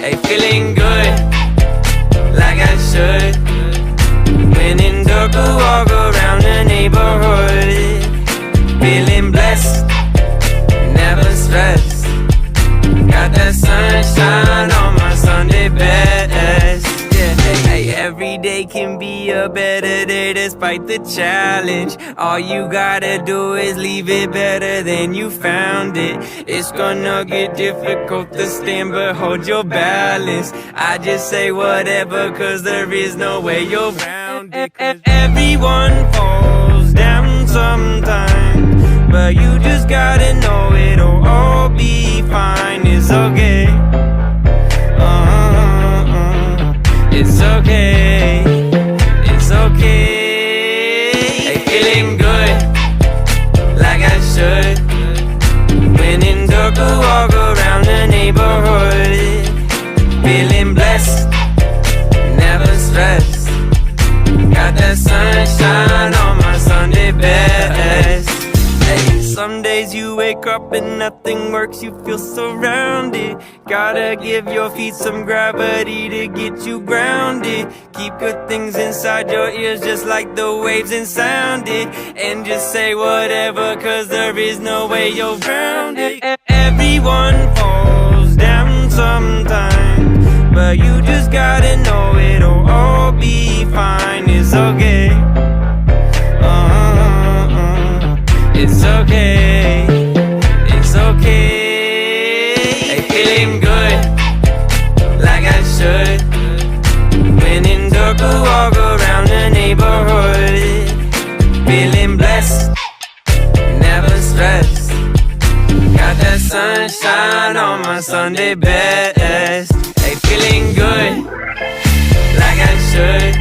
Hey, feeling good, like I should. When in dark, I walk around the neighborhood. Feeling blessed, never stressed. Got that sunshine on my Sunday best. Yeah, hey, every day can be a better day despite the challenge. All you gotta do is leave it better than you found it. It's gonna get difficult to stand, but hold your balance. I just say whatever, cause there is no way you're around it. Everyone falls down sometimes, but you just gotta know it'll all be fine. It's okay. It's okay. It's okay. Hey, feeling good, like I should. When in dark, I walk around the neighborhood. Feeling blessed, never stressed. Got that sunshine on my Sunday best. Hey, some days you wake up and nothing works, you feel surrounded. Gotta give your feet some gravity to get you grounded. Keep good things inside your ears just like the waves and sound it. And just say whatever, cause there is no way you're around it. Everyone falls down sometimes, but you just gotta know it'll all be fine. It's okay. It's okay. It's okay. Hey, feeling good, like I should. When in dark, I walk around the neighborhood. Feeling blessed, never stressed. Got that sunshine on my Sunday best. Hey, feeling good, like I should.